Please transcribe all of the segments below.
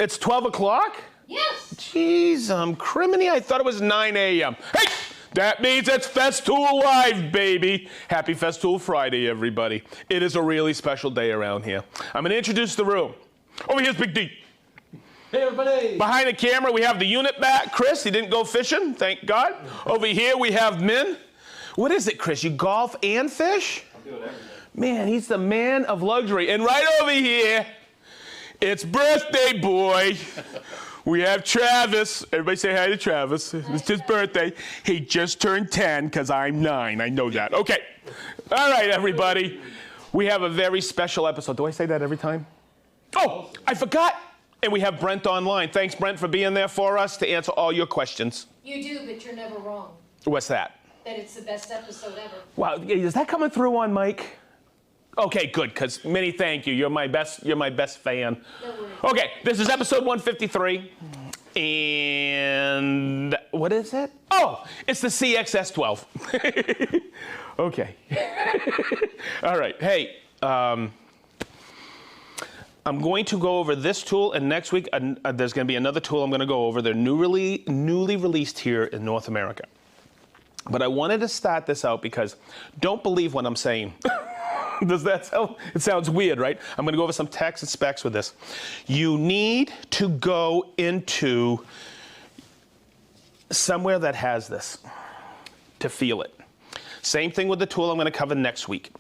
It's 12 o'clock? Yes. Jeez, criminy. I thought it was 9 a.m. Hey, that means it's Festool Live, baby. Happy Festool Friday, everybody. It is a really special day around here. I'm going to introduce the room. Over here's Big D. Hey, everybody. Behind the camera, we have the unit back. Chris, he didn't go fishing, thank God. Over here, we have Min. What is it, Chris? You golf and fish? I'm doing everything. Man, he's the man of luxury. And right over here, it's birthday boy. We have Travis. Everybody say hi to Travis. It's his birthday. He just turned 10 because I'm 9. I know that. Okay. All right, everybody. We have a very special episode. Do I say that every time? Oh, I forgot. And we have Brent online. Thanks, Brent, for being there for us to answer all your questions. You do, but you're never wrong. What's that? That it's the best episode ever. Wow, is that coming through on mic? Okay, good, because Minnie, thank you. You're my best fan. No worries. Okay, this is episode 153. And what is it? Oh, it's the CXS 12. Okay. All right. Hey, I'm going to go over this tool, and next week there's going to be another tool I'm going to go over. They're newly released here in North America. But I wanted to start this out because don't believe what I'm saying. Does that sound? It sounds weird, right? I'm going to go over some text and specs with this. You need to go into somewhere that has this to feel it. Same thing with the tool I'm going to cover next week.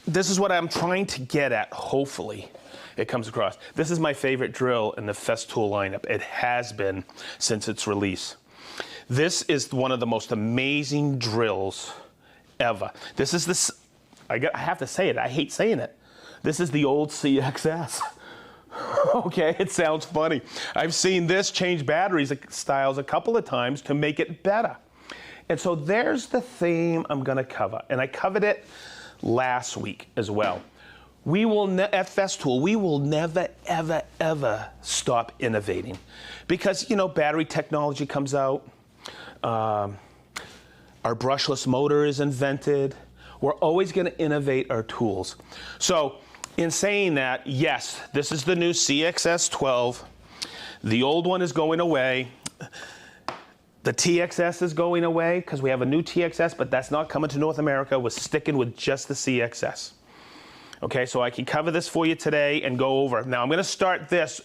This is what I'm trying to get at, hopefully it comes across. This is my favorite drill in the Festool lineup. It has been since its release. This is one of the most amazing drills ever. This is this, I have to say it, I hate saying it. This is the old CXS. Okay, it sounds funny. I've seen this change batteries styles a couple of times to make it better. And so there's the theme I'm gonna cover. And I covered it last week as well. We will, at Festool, we will never, ever, ever stop innovating. Because, you know, battery technology comes out, our brushless motor is invented. We're always gonna innovate our tools. So, in saying that, yes, this is the new CXS 12. The old one is going away. The TXS is going away because we have a new TXS, but that's not coming to North America. We're sticking with just the CXS. Okay, so I can cover this for you today and go over. Now I'm gonna start this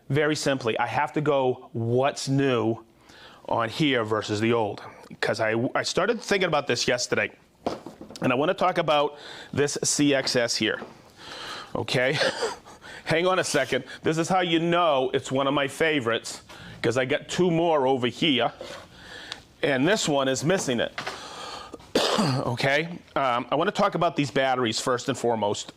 very simply. I have to go what's new on here versus the old, because I started thinking about this yesterday. And I wanna talk about this CXS here, okay? Hang on a second. This is how you know it's one of my favorites, because I got two more over here, and this one is missing it. Okay, I want to talk about these batteries first and foremost.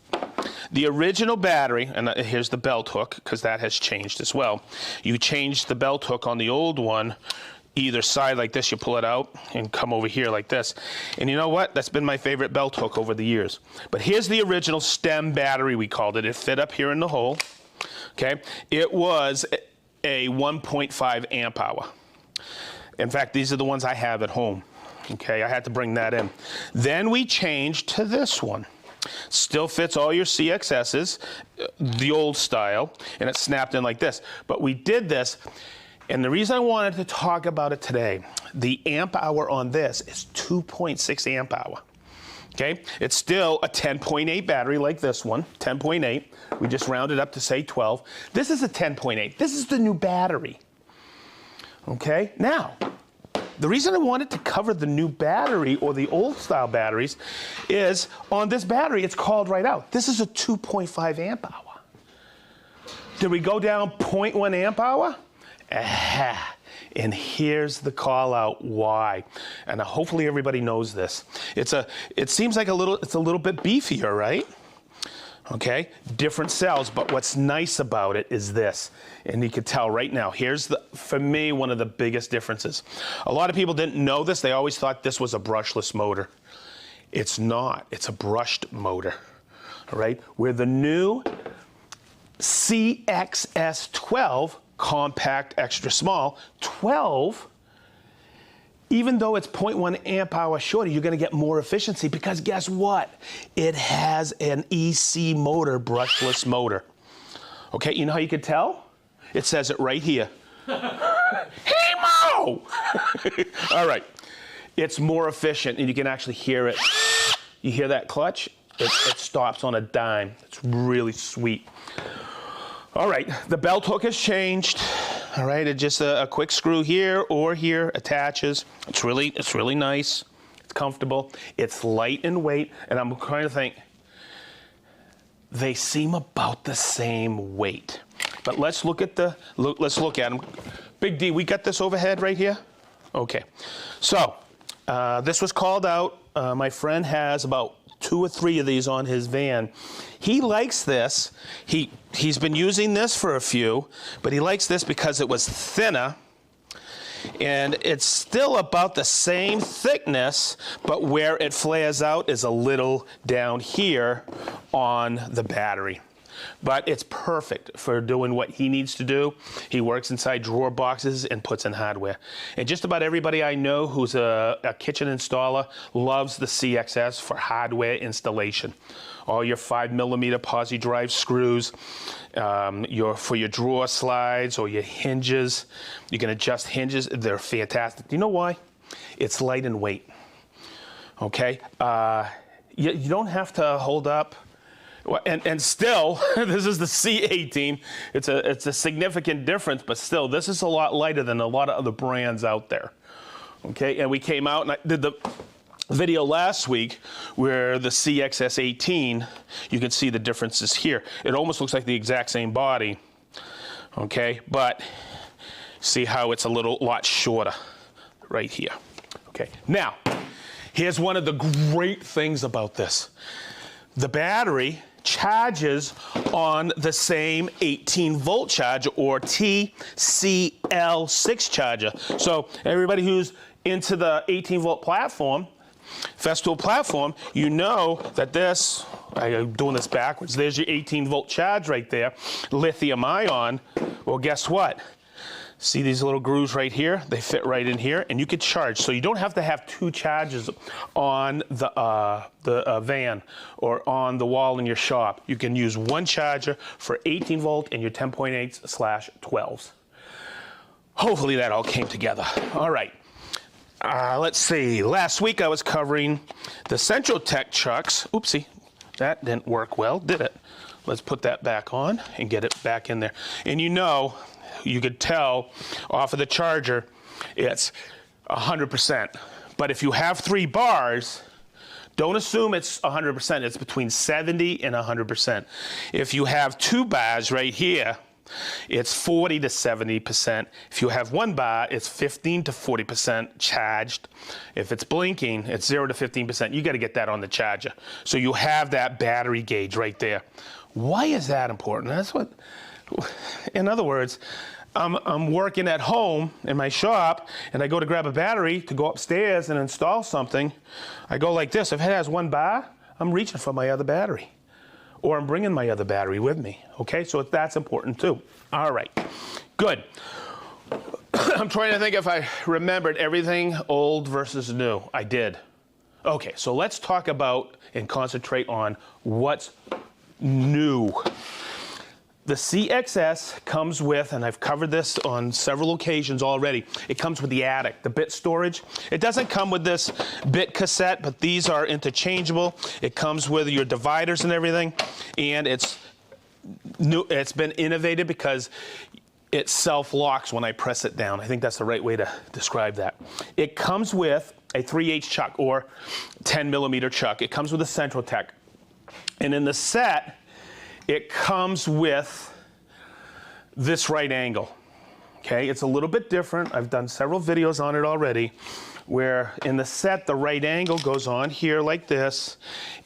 The original battery, and here's the belt hook, because that has changed as well. You change the belt hook on the old one, either side like this, you pull it out and come over here like this. And you know what? That's been my favorite belt hook over the years. But here's the original stem battery, we called it. It fit up here in the hole, okay? It was a 1.5 amp hour. In fact, these are the ones I have at home. Okay, I had to bring that in. Then we changed to this one. Still fits all your CXSs, the old style, and it's snapped in like this. But we did this, and the reason I wanted to talk about it today, the amp hour on this is 2.6 amp hour. Okay, it's still a 10.8 battery like this one, 10.8. We just rounded up to say 12. This is a 10.8. This is the new battery. Okay, now, the reason I wanted to cover the new battery or the old style batteries is on this battery, it's called right out. This is a 2.5 amp hour. Did we go down 0.1 amp hour? Aha. And here's the call out why. And hopefully everybody knows this. It seems like it's a little bit beefier, right? Okay, different cells, but what's nice about it is this, and you can tell right now, here's for me, one of the biggest differences. A lot of people didn't know this. They always thought this was a brushless motor. It's not, it's a brushed motor, all right? We're the new CXS 12, compact, extra small. 12 Even though it's 0.1 amp hour shorter, you're gonna get more efficiency because guess what? It has an EC motor, brushless motor. Okay, you know how you could tell? It says it right here. Hey, Mo! All right, it's more efficient and you can actually hear it. You hear that clutch? It stops on a dime. It's really sweet. All right, the belt hook has changed. All right, it's just a quick screw here or here, attaches. It's really nice. It's comfortable. It's light in weight, and I'm trying to think. They seem about the same weight, but let's look at them. Big D, we got this overhead right here. Okay, so this was called out. My friend has about 2 or 3 of these on his van. He likes this. He's been using this for a few, but he likes this because it was thinner and it's still about the same thickness, but where it flares out is a little down here on the battery. But it's perfect for doing what he needs to do. He works inside drawer boxes and puts in hardware. And just about everybody I know who's a kitchen installer loves the CXS for hardware installation. All your 5mm posi drive screws, for your drawer slides or your hinges. You can adjust hinges. They're fantastic. Do you know why? It's light in weight. Okay? You don't have to hold up. And still, this is the C18. It's a significant difference, but still, this is a lot lighter than a lot of other brands out there. Okay, and we came out and I did the video last week where the CXS 18, you can see the differences here. It almost looks like the exact same body. Okay, but see how it's a lot shorter right here. Okay, now, here's one of the great things about this. The battery charges on the same 18-volt charger or TCL6 charger. So everybody who's into the 18-volt platform, Festool platform, you know that this, I'm doing this backwards, there's your 18-volt charge right there, lithium ion. Well, guess what? See these little grooves right here? They fit right in here, and you could charge. So you don't have to have 2 chargers on the van or on the wall in your shop. You can use 1 charger for 18-volt and your 10.8/12s. Hopefully that all came together. All right. Let's see. Last week I was covering the Central Tech chucks. Oopsie, that didn't work well, did it? Let's put that back on and get it back in there. And you know, you could tell off of the charger, it's 100%. But if you have 3 bars, don't assume it's 100%. It's between 70 and 100%. If you have 2 bars right here, it's 40 to 70%. If you have 1 bar, it's 15 to 40% charged. If it's blinking, it's 0 to 15%. You got to get that on the charger. So you have that battery gauge right there. Why is that important? That's what, in other words, I'm working at home in my shop and I go to grab a battery to go upstairs and install something. I go like this. If it has 1 bar, I'm reaching for my other battery. Or I'm bringing my other battery with me, okay? So that's important too. All right, good. I'm trying to think if I remembered everything old versus new. I did. Okay, so let's talk about and concentrate on what's new. The CXS comes with, and I've covered this on several occasions already, it comes with the attic, the bit storage. It doesn't come with this bit cassette, but these are interchangeable. It comes with your dividers and everything, and it's new. It's been innovated because it self-locks when I press it down. I think that's the right way to describe that. It comes with a 3/8 chuck or 10mm chuck. It comes with a Central Tech. And in the set, it comes with this right angle, okay? It's a little bit different. I've done several videos on it already, where in the set, the right angle goes on here like this,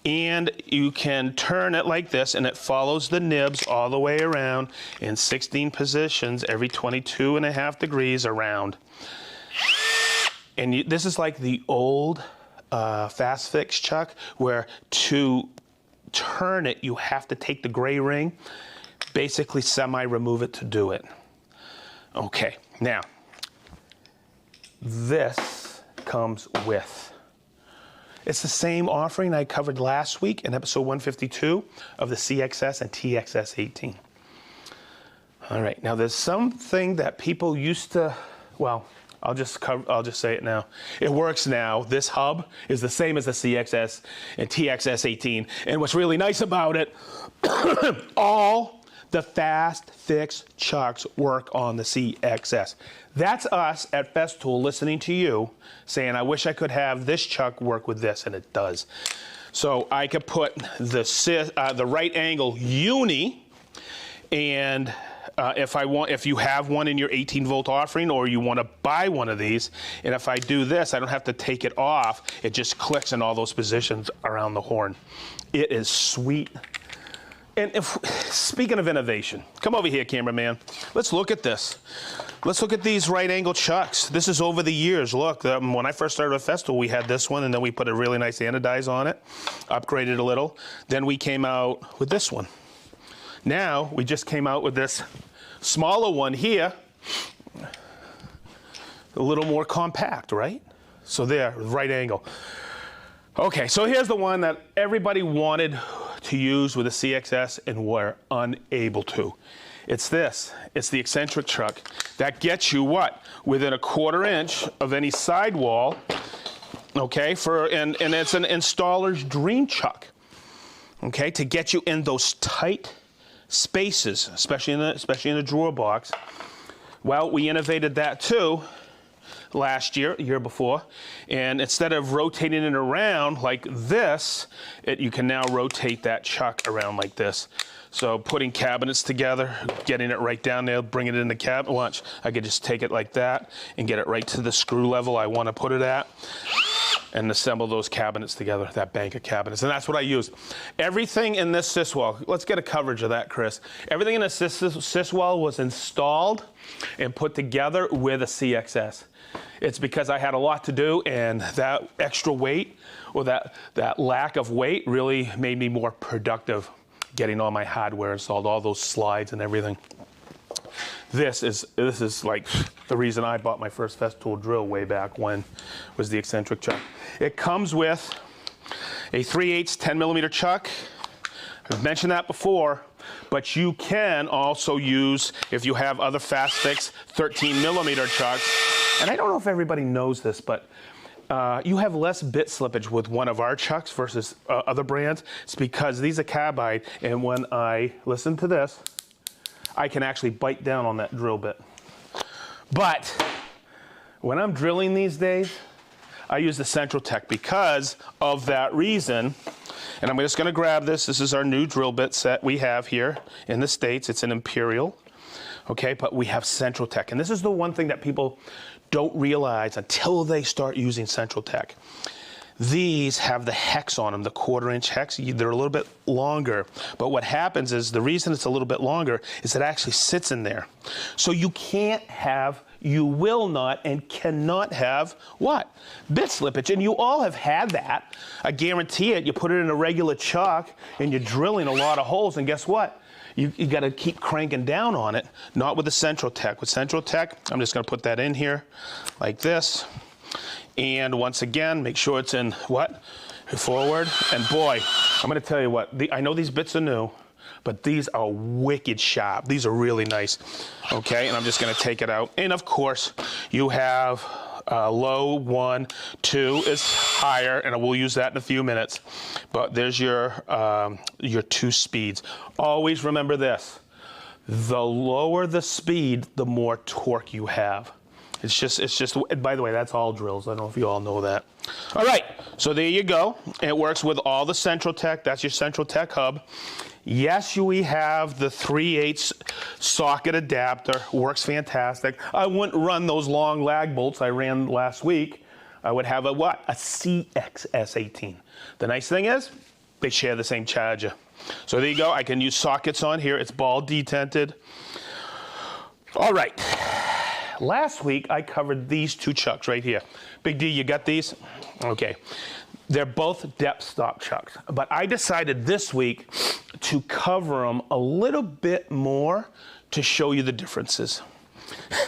and you can turn it like this, and it follows the nibs all the way around in 16 positions, every 22.5 degrees around. And this is like the old FastFix chuck, where to turn it, you have to take the gray ring, basically semi-remove it to do it. Okay, now, this comes with. It's the same offering I covered last week in episode 152 of the CXS and TXS 18. All right, now there's something that people used to, well, I'll just say it now. It works now. This hub is the same as the CXS and TXS 18. And what's really nice about it, all the FastFix chucks work on the CXS. That's us at Festool listening to you saying, I wish I could have this chuck work with this, and it does. So I could put the right angle uni, and if you have one in your 18-volt offering or you want to buy one of these, and if I do this, I don't have to take it off. It just clicks in all those positions around the horn. It is sweet. And speaking of innovation, come over here, cameraman. Let's look at this. Let's look at these right-angle chucks. This is over the years. Look, when I first started with Festool, we had this one, and then we put a really nice anodize on it, upgraded a little. Then we came out with this one. Now, we just came out with this smaller one here, a little more compact, right? So there, right angle. Okay, so here's the one that everybody wanted to use with a CXS and were unable to. It's this. It's the eccentric chuck. That gets you what? Within a 1/4 inch of any sidewall, okay? And it's an installer's dream chuck, okay? To get you in those tight spaces, especially in the drawer box. Well, we innovated that too last year, year before, and instead of rotating it around like this, you can now rotate that chuck around like this. So putting cabinets together, getting it right down there, bringing it in the cabinet. Watch, I could just take it like that and get it right to the screw level I want to put it at, and assemble those cabinets together, that bank of cabinets. And that's what I use. Everything in this sys wall, let's get a coverage of that, Chris. Everything in the sys wall was installed and put together with a CXS. It's because I had a lot to do, and that extra weight, or that lack of weight, really made me more productive getting all my hardware installed, all those slides and everything. This is like the reason I bought my first Festool drill way back when, was the eccentric chuck. It comes with a 3/8 10mm chuck. I've mentioned that before, but you can also use, if you have other FastFix 13mm chucks, and I don't know if everybody knows this, but you have less bit slippage with one of our chucks versus other brands. It's because these are carbide, and when I listen to this, I can actually bite down on that drill bit. But when I'm drilling these days, I use the Central Tech because of that reason. And I'm just gonna grab this. This is our new drill bit set we have here in the States. It's an Imperial, okay? But we have Central Tech. And this is the one thing that people don't realize until they start using Central Tech. These have the hex on them, the 1/4 inch hex. They're a little bit longer, but what happens is, the reason it's a little bit longer is it actually sits in there. So you can't have, you will not and cannot have what? Bit slippage, and you all have had that. I guarantee it. You put it in a regular chuck and you're drilling a lot of holes, and guess what? You got to keep cranking down on it. Not with the Central Tech. With Central Tech, I'm just going to put that in here like this. And once again, make sure it's in what? Forward. And boy, I'm going to tell you what, I know these bits are new, but these are wicked sharp. These are really nice. Okay, and I'm just going to take it out. And of course, you have low 1, 2 is higher, and we'll use that in a few minutes. But there's your 2 speeds. Always remember this: the lower the speed, the more torque you have. It's just, by the way, that's all drills. I don't know if you all know that. All right, so there you go. It works with all the Central Tech. That's your Central Tech hub. Yes, we have the 3/8 socket adapter. Works fantastic. I wouldn't run those long lag bolts I ran last week. I would have a what? A CXS 18. The nice thing is, they share the same charger. So there you go. I can use sockets on here. It's ball detented. All right. Last week, I covered these 2 chucks right here. Big D, you got these? Okay. They're both depth stop chucks, but I decided this week to cover them a little bit more to show you the differences.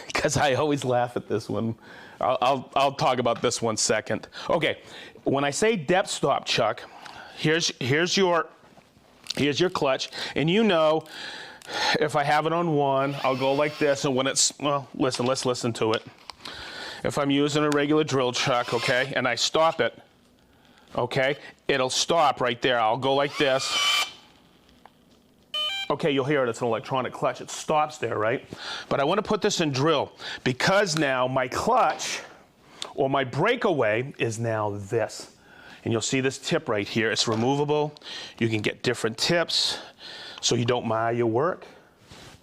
Because I always laugh at this one. I'll talk about this 1 second. Okay, when I say depth stop, Chuck, here's your clutch, and you know, if I have it on 1, I'll go like this, and when it's, well, listen, let's listen to it. If I'm using a regular drill chuck, okay, and I stop it, okay, it'll stop right there. I'll go like this. Okay, you'll hear it, it's an electronic clutch. It stops there, right? But I want to put this in drill because now my clutch or my breakaway is now this. And you'll see this tip right here. It's removable. You can get different tips so you don't mar your work,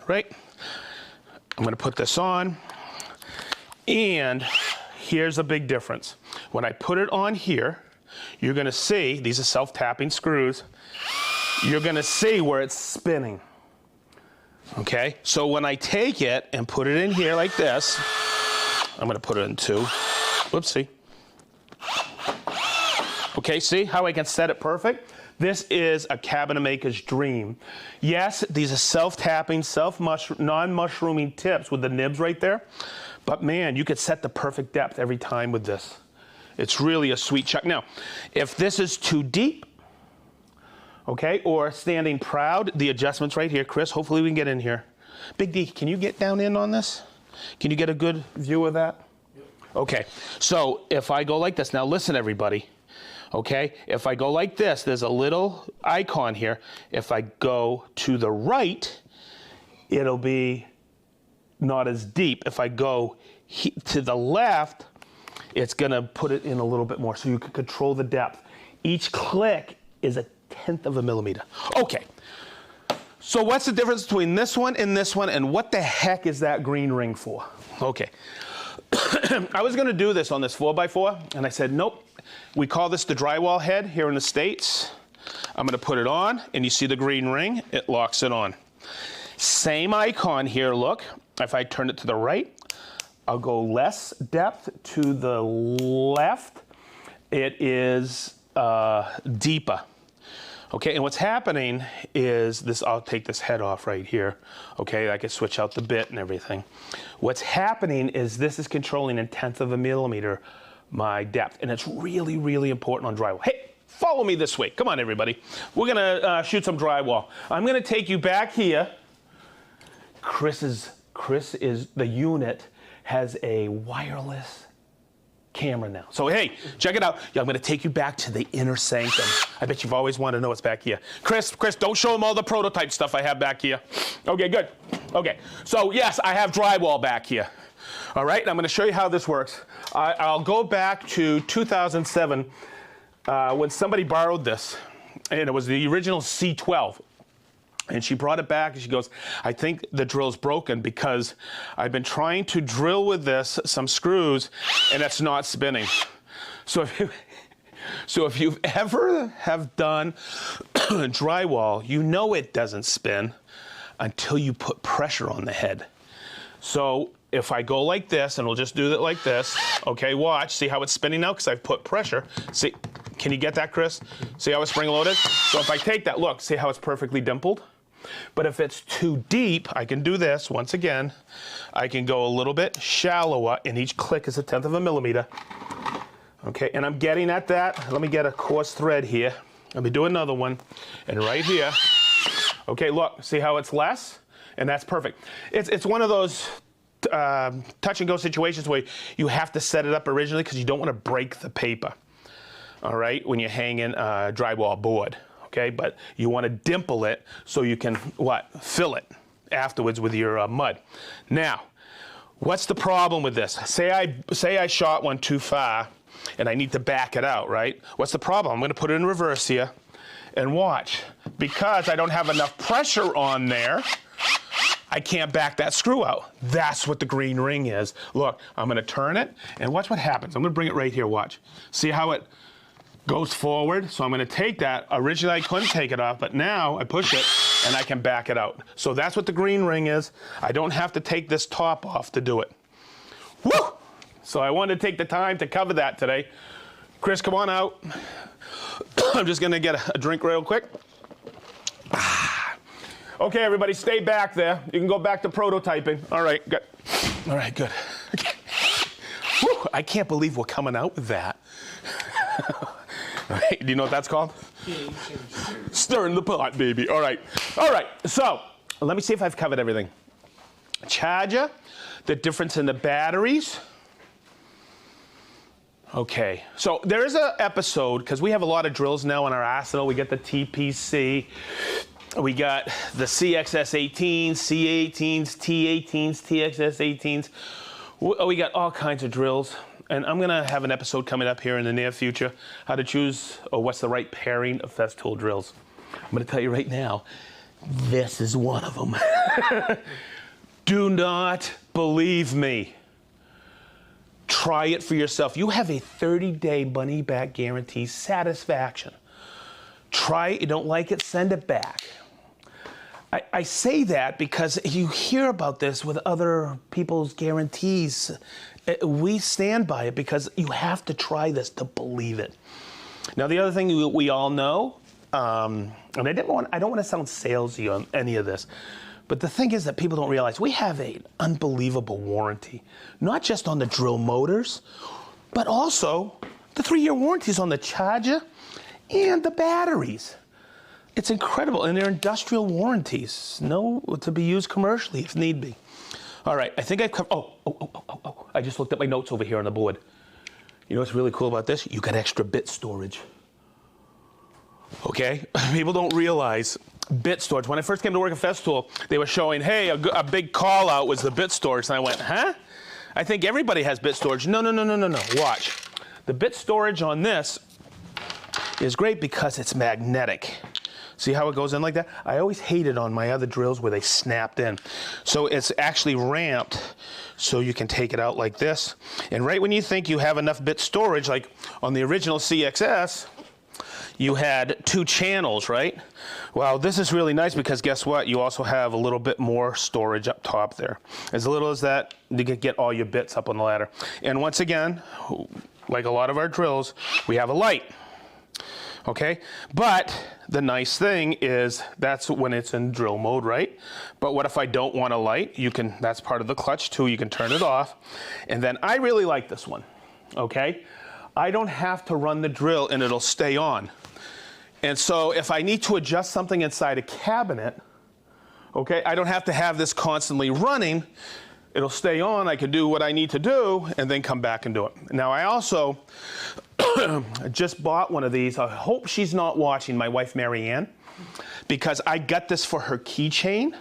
right? I'm going to put this on. And here's a big difference. When I put it on here, you're going to see, these are self-tapping screws, you're going to see where it's spinning. Okay? So when I take it and put it in here like this, I'm going to put it in 2. Whoopsie. Okay, see how I can set it perfect? This is a cabinet maker's dream. Yes, these are self-tapping, non-mushrooming tips with the nibs right there. But man, you could set the perfect depth every time with this. It's really a sweet chuck. Now, if this is too deep, okay, or standing proud, the adjustment's right here. Chris, hopefully we can get in here. Big D, can you get down in on this? Can you get a good view of that? Yep. Okay, so if I go like this, now listen everybody, okay? If I go like this, there's a little icon here. If I go to the right, it'll be not as deep. If I go to the left, it's gonna put it in a little bit more so you can control the depth. Each click is a 1/10 of a millimeter. Okay, so what's the difference between this one, and what the heck is that green ring for? Okay, I was gonna do this on this 4x4, and I said, nope. We call this the drywall head here in the States. I'm gonna put it on, and you see the green ring, it locks it on. Same icon here, look. If I turn it to the right, I'll go less depth. To the left, it is deeper. Okay, and what's happening is this, I'll take this head off right here. Okay, I can switch out the bit and everything. What's happening is this is controlling in 1/10 of a millimeter my depth, and it's really, really important on drywall. Hey, follow me this way. Come on, everybody. We're gonna shoot some drywall. I'm gonna take you back here. Chris is the unit has a wireless camera now. So hey, check it out. Yeah, I'm gonna take you back to the inner sanctum. I bet you've always wanted to know what's back here. Chris, don't show them all the prototype stuff I have back here. Okay, good. Okay, so yes, I have drywall back here. All right, I'm gonna show you how this works. I'll go back to 2007 when somebody borrowed this, and it was the original C12. And she brought it back and she goes, I think the drill's broken because I've been trying to drill with this, some screws, and it's not spinning. So if you've ever have done drywall, you know it doesn't spin until you put pressure on the head. So if I go like this, and we'll just do it like this, okay, watch, see how it's spinning now because I've put pressure. See, can you get that, Chris? See how it's spring-loaded? So if I take that, look, see how it's perfectly dimpled? But if it's too deep, I can do this once again. I can go a little bit shallower, and each click is a 1/10 of a millimeter. Okay, and I'm getting at that. Let me get a coarse thread here. Let me do another one, and right here. Okay, look, see how it's less? And that's perfect. It's one of those touch and go situations where you have to set it up originally because you don't want to break the paper, all right, when you're hanging a drywall board. Okay, but you want to dimple it so you can, fill it afterwards with your mud. Now, what's the problem with this? Say I shot one too far and I need to back it out, right? What's the problem? I'm going to put it in reverse here and watch. Because I don't have enough pressure on there, I can't back that screw out. That's what the green ring is. Look, I'm going to turn it and watch what happens. I'm going to bring it right here, watch. See how it goes forward? So I'm going to take that. Originally I couldn't take it off, but now I push it and I can back it out. So that's what the green ring is. I don't have to take this top off to do it. Woo! So I wanted to take the time to cover that today. Chris, come on out. I'm just going to get a drink real quick. Okay, everybody, stay back there. You can go back to prototyping. All right, good. All right, good. Okay. Woo. I can't believe we're coming out with that. Right, do you know what that's called? Stirring the pot, baby. All right. So let me see if I've covered everything. Charger, the difference in the batteries. Okay, so there is an episode, because we have a lot of drills now in our arsenal. We got the TPC, we got the CXS 18s, C18s, T18s, TXS 18s. We got all kinds of drills. And I'm gonna have an episode coming up here in the near future, how to choose or what's the right pairing of Festool drills. I'm gonna tell you right now, this is one of them. Do not believe me. Try it for yourself. You have a 30-day money-back guarantee, satisfaction. Try it, you don't like it, send it back. I say that because you hear about this with other people's guarantees. We stand by it because you have to try this to believe it. Now, the other thing we all know, and I don't want to sound salesy on any of this, but the thing is that people don't realize we have an unbelievable warranty, not just on the drill motors, but also the 3-year warranties on the charger and the batteries. It's incredible, and they're industrial warranties, to be used commercially if need be. All right, I think I've covered, I just looked at my notes over here on the board. You know what's really cool about this? You got extra bit storage. Okay, people don't realize bit storage. When I first came to work at Festool, they were showing, hey, a big call out was the bit storage. And I went, huh? I think everybody has bit storage. No. Watch. The bit storage on this is great because it's magnetic. See how it goes in like that? I always hated on my other drills where they snapped in. So it's actually ramped so you can take it out like this. And right when you think you have enough bit storage, like on the original CXS, you had 2 channels, right? Well, this is really nice because guess what? You also have a little bit more storage up top there. As little as that, you can get all your bits up on the ladder. And once again, like a lot of our drills, we have a light. Okay, but the nice thing is that's when it's in drill mode, right? But what if I don't want a light? That's part of the clutch too, you can turn it off. And then I really like this one, okay? I don't have to run the drill and it'll stay on. And so if I need to adjust something inside a cabinet, okay, I don't have to have this constantly running. It'll stay on, I can do what I need to do, and then come back and do it. Now I also just bought one of these. I hope she's not watching, my wife Marianne, because I got this for her keychain,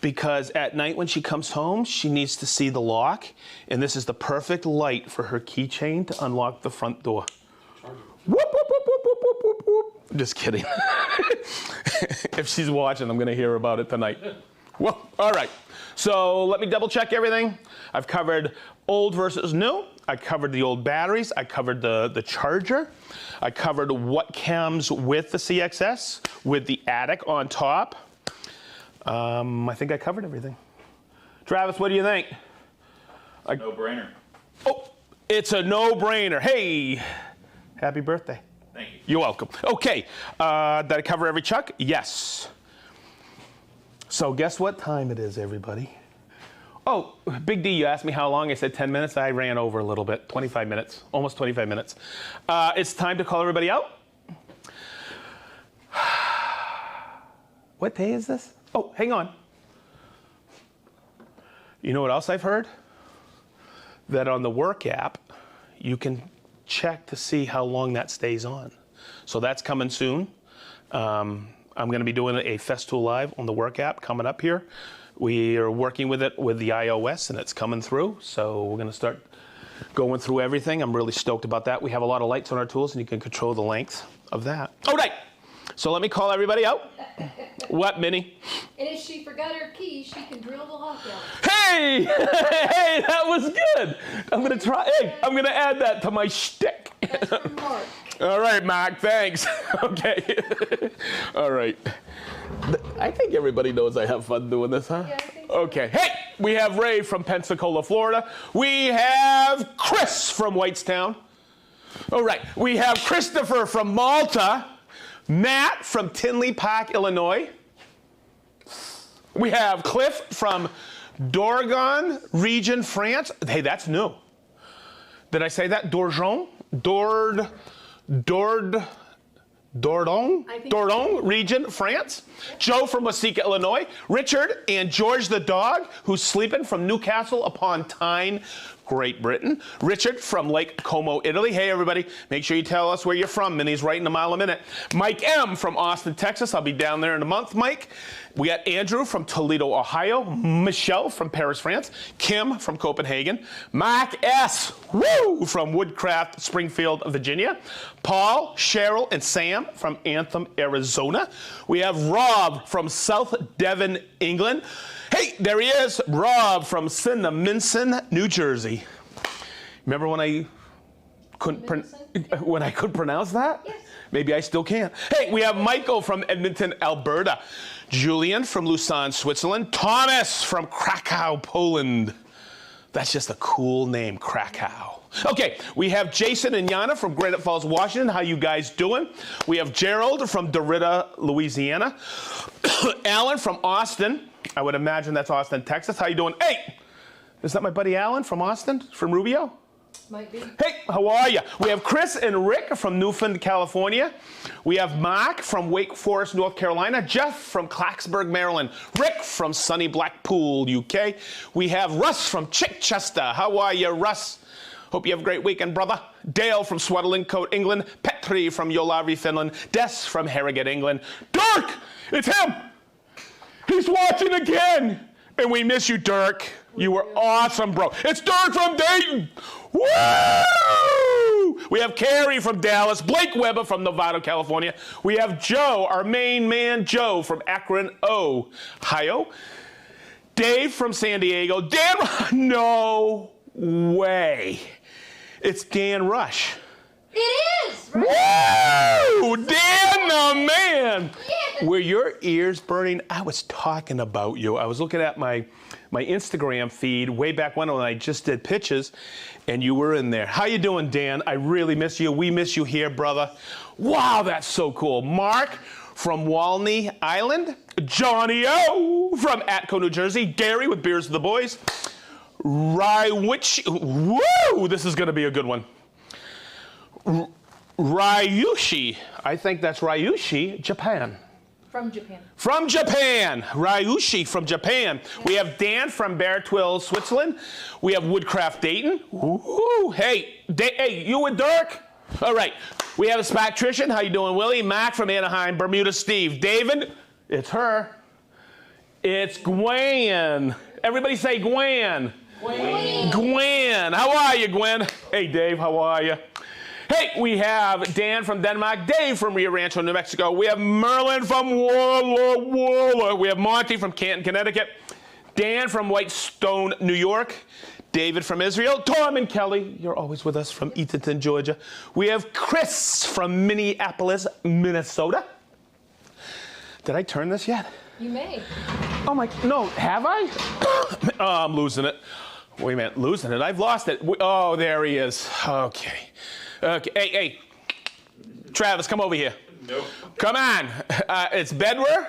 because at night when she comes home, she needs to see the lock, and this is the perfect light for her keychain to unlock the front door. Whoop, whoop, whoop, whoop, whoop, whoop, whoop, whoop. Just kidding. If she's watching, I'm gonna hear about it tonight. Well, all right. So let me double check everything. I've covered old versus new. I covered the old batteries. I covered the charger. I covered what comes with the CXS, with the attic on top. I think I covered everything. Travis, what do you think? No-brainer. Oh, it's a no-brainer. Hey, happy birthday. Thank you. You're welcome. Okay, did I cover every chuck? Yes. So guess what time it is, everybody? Oh, Big D, you asked me how long. I said 10 minutes. I ran over a little bit, 25 minutes, almost 25 minutes. It's time to call everybody out. What day is this? Oh, hang on. You know what else I've heard? That on the work app, you can check to see how long that stays on. So that's coming soon. I'm going to be doing a Festool Live on the work app coming up here. We are working with it with the iOS, and it's coming through. So we're going to start going through everything. I'm really stoked about that. We have a lot of lights on our tools, and you can control the length of that. All right. So let me call everybody out. What, Minnie? And if she forgot her key, she can drill the lock out. Hey! Hey, that was good. I'm going to try. Hey, I'm going to add that to my shtick. That's from Mark. All right, Mark, thanks. Okay. All right. I think everybody knows I have fun doing this, huh? Yeah, I think so. Okay. Hey, we have Ray from Pensacola, Florida. We have Chris from Whitestown. All right. We have Christopher from Malta. Matt from Tinley Park, Illinois. We have Cliff from Dordogne region, France. Hey, that's new. Did I say that? Dordogne I think region, France. Joe from Waseca, Illinois. Richard and George the dog, who's sleeping from Newcastle upon Tyne, Great Britain. Richard from Lake Como, Italy. Hey, everybody, make sure you tell us where you're from. Minnie's writing a mile a minute. Mike M. from Austin, Texas. I'll be down there in a month, Mike. We got Andrew from Toledo, Ohio. Michelle from Paris, France. Kim from Copenhagen. Mark S. Woo! From Woodcraft, Springfield, Virginia. Paul, Cheryl, and Sam from Anthem, Arizona. We have Rob from South Devon, England. Hey, there he is, Rob from Cinnaminson, New Jersey. Remember when I couldn't pronounce that? Yes. Maybe I still can. Hey, we have Michael from Edmonton, Alberta. Julian from Lausanne, Switzerland. Thomas from Krakow, Poland. That's just a cool name, Krakow. Okay, we have Jason and Yana from Granite Falls, Washington. How you guys doing? We have Gerald from Derrida, Louisiana. Alan from Austin. I would imagine that's Austin, Texas. How you doing? Hey, is that my buddy Alan from Austin, from Rubio? Might be. Hey, how are you? We have Chris and Rick from Newfoundland, California. We have Mark from Wake Forest, North Carolina. Jeff from Clarksburg, Maryland. Rick from sunny Blackpool, UK. We have Russ from Chichester. How are you, Russ? Hope you have a great weekend, brother. Dale from Swaddlingcote, England. Petri from Jolavi, Finland. Des from Harrogate, England. Dirk, it's him. He's watching again. And we miss you, Dirk. You were awesome, bro. It's Dirk from Dayton. Woo! We have Carrie from Dallas. Blake Weber from Novato, California. We have Joe, our main man, Joe from Akron, Ohio. Dave from San Diego. Dan, no way. It's Dan Rush. It is, right? Woo! Dan the man. Yeah. Were your ears burning? I was talking about you. I was looking at my Instagram feed way back when I just did pitches, and you were in there. How you doing, Dan? I really miss you. We miss you here, brother. Wow, that's so cool. Mark from Walney Island. Johnny O from Atco, New Jersey. Gary with Beers of the Boys. Woo! This is going to be a good one. Ryushi, I think that's Ryushi, Japan. From Japan. From Japan, Ryushi from Japan. We have Dan from Beartwill, Switzerland. We have Woodcraft Dayton. Ooh, hey, you with Dirk? All right, we have a Spactrician. How you doing, Willie? Mac from Anaheim, Bermuda. Steve. David, it's her. It's Gwen. Everybody say Gwen. Gwen. Gwen, how are you, Gwen? Hey, Dave, how are you? Hey, we have Dan from Denmark, Dave from Rio Rancho, New Mexico. We have Merlin from Walla Walla. We have Monty from Canton, Connecticut. Dan from Whitestone, New York. David from Israel. Tom and Kelly, you're always with us from Eatonton, Georgia. We have Chris from Minneapolis, Minnesota. Did I turn this yet? You may. Oh my, no, have I? Oh, I'm losing it. Wait a minute, losing it? I've lost it. Oh, there he is. Okay. Okay, hey, Travis, come over here. Nope. Come on. It's Bedwer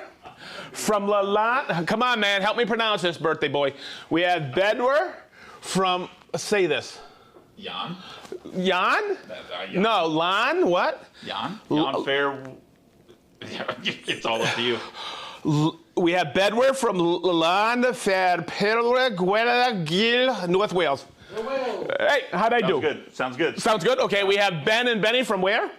from Lalande. Come on, man, help me pronounce this, birthday boy. We have Bedwer from, say this. Jan? Jan? Jan. No, Lan, what? Jan? Jan Fair. It's all up to you. We have Bedwer from Lalande, Fair, Perle, Gwella, Gil, North Wales. Hey, how'd I do? Sounds good. Sounds good? Okay, we have Ben and Benny from where?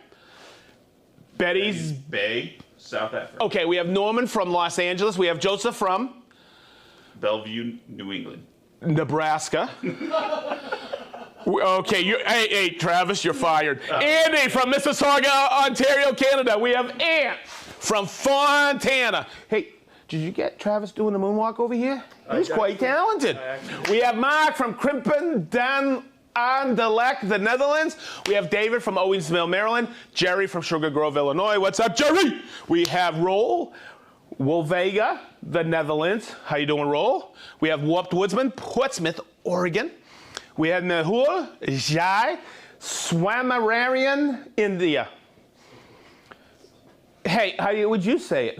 Betty's Bay, South Africa. Okay, we have Norman from Los Angeles. We have Joseph from Bellevue, New England. Nebraska. Okay, hey, Travis, you're fired. Andy from Mississauga, Ontario, Canada. We have Ant from Fontana. Hey, did you get Travis doing the moonwalk over here? He's quite talented. We have Mark from Krimpen, Dan Anderlecht, the Netherlands. We have David from Owensville, Maryland. Jerry from Sugar Grove, Illinois. What's up, Jerry? We have Roel Wolvega, the Netherlands. How you doing, Roel? We have Warped Woodsman, Portsmouth, Oregon. We have Mehul Jai, Swaminarayan, India. Hey, how would you say it?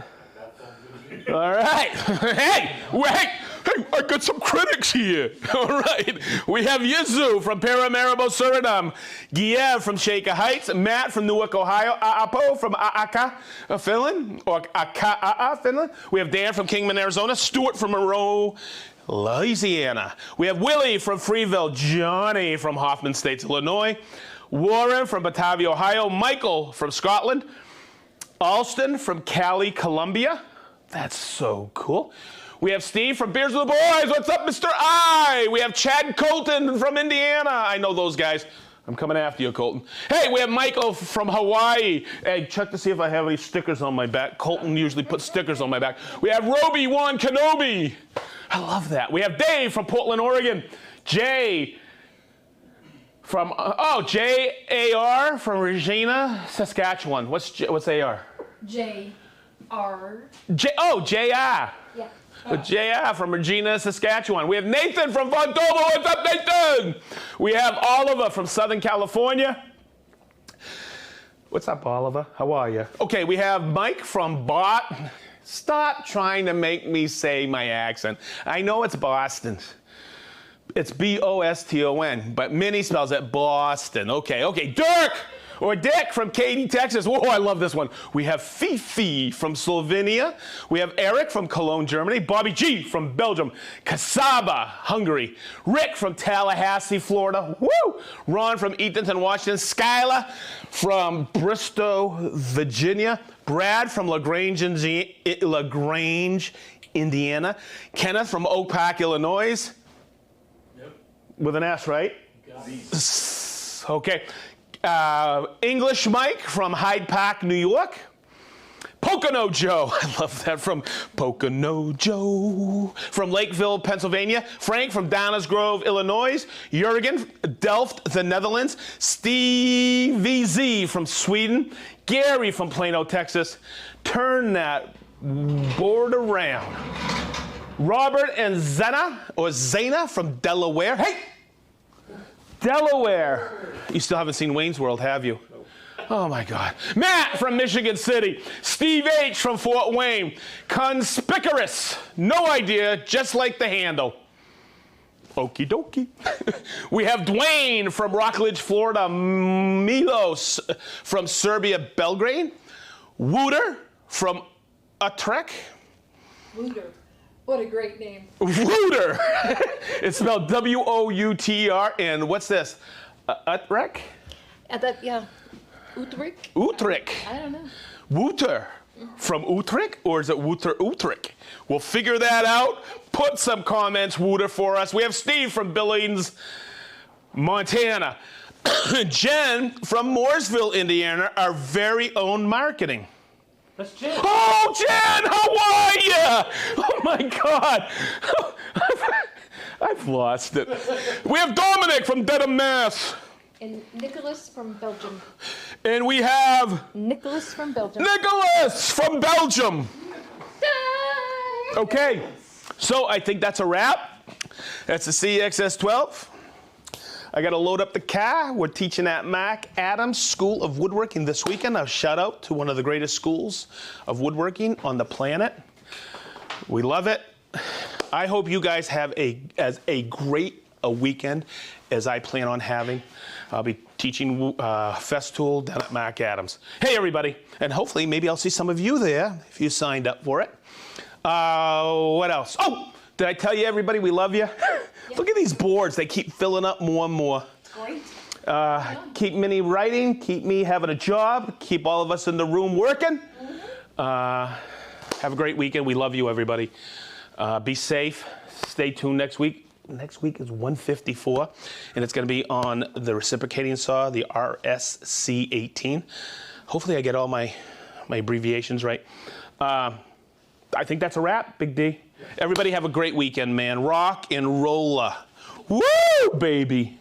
All right. Hey, wait. Hey, I got some critics here. All right. We have Yizu from Paramaribo, Suriname. Giev from Shaker Heights. Matt from Newark, Ohio. Aapo from Aaka, Finland. Or Akaa, Finland. We have Dan from Kingman, Arizona. Stuart from Monroe, Louisiana. We have Willie from Freeville. Johnny from Hoffman Estates, Illinois. Warren from Batavia, Ohio. Michael from Scotland. Alston from Cali, Colombia. That's so cool. We have Steve from Beers with the Boys. What's up, Mr. I? We have Chad Colton from Indiana. I know those guys. I'm coming after you, Colton. Hey, we have Michael from Hawaii. Hey, check to see if I have any stickers on my back. Colton usually puts stickers on my back. We have Roby One Kenobi. I love that. We have Dave from Portland, Oregon. Jay from, J-A-R from Regina, Saskatchewan. What's AR? J-R. J-R. Yeah. J.R. from Regina, Saskatchewan. We have Nathan from Vontoba. What's up, Nathan? We have Oliver from Southern California. What's up, Oliver? How are you? Okay, we have Mike from Boston. Stop trying to make me say my accent. I know it's Boston. It's B-O-S-T-O-N, but Minnie spells it Boston. Okay. Dirk! Or Dick from Katy, Texas. Whoa, I love this one. We have Fifi from Slovenia. We have Eric from Cologne, Germany. Bobby G from Belgium. Kasaba, Hungary. Rick from Tallahassee, Florida. Woo! Ron from Eatonton, Washington. Skylar from Bristow, Virginia. Brad from LaGrange, Indiana. Kenneth from Oak Park, Illinois. Yep. With an S, right? Got it. Okay. English Mike from Hyde Park, New York. Pocono Joe, I love that, from Pocono Joe. From Lakeville, Pennsylvania. Frank from Downers Grove, Illinois. Jurgen, Delft, the Netherlands. Stevie Z from Sweden. Gary from Plano, Texas. Turn that board around. Robert and Zena from Delaware. Hey! Delaware. You still haven't seen Wayne's World, have you? Oh my God. Matt from Michigan City. Steve H from Fort Wayne. Conspicuous. No idea, just like the handle. Okie dokie. We have Dwayne from Rockledge, Florida. Milos from Serbia, Belgrade. Wooter from Utrecht. Wooter. What a great name. Wooter. It's spelled W-O-U-T-E-R. And what's this? Utrecht? Utrecht? Utrecht. I don't know. Wooter. From Utrecht? Or is it Wooter Utrecht? We'll figure that out. Put some comments, Wooter, for us. We have Steve from Billings, Montana. Jen from Mooresville, Indiana, our very own marketing. That's Jen. Oh, Jen, how are you? Oh, my God. I've lost it. We have Dominic from Dedham, Mass. And Nicholas from Belgium. And we have Nicholas from Belgium. Nicholas from Belgium. Okay, so I think that's a wrap. That's the CXS12. I got to load up the car. We're teaching at Mac Adams School of Woodworking this weekend. A shout out to one of the greatest schools of woodworking on the planet. We love it. I hope you guys have as great a weekend as I plan on having. I'll be teaching Festool down at Mac Adams. Hey, everybody. And hopefully, maybe I'll see some of you there if you signed up for it. What else? Oh, did I tell you, everybody, we love you? Yep. Look at these boards. They keep filling up more and more. Great. Keep Minnie writing. Keep me having a job. Keep all of us in the room working. Have a great weekend. We love you, everybody. Be safe. Stay tuned next week. Next week is 154, and it's going to be on the reciprocating saw, the RSC18. Hopefully I get all my abbreviations right. I think that's a wrap, Big D. Everybody have a great weekend, man. Rock and rolla. Woo, baby.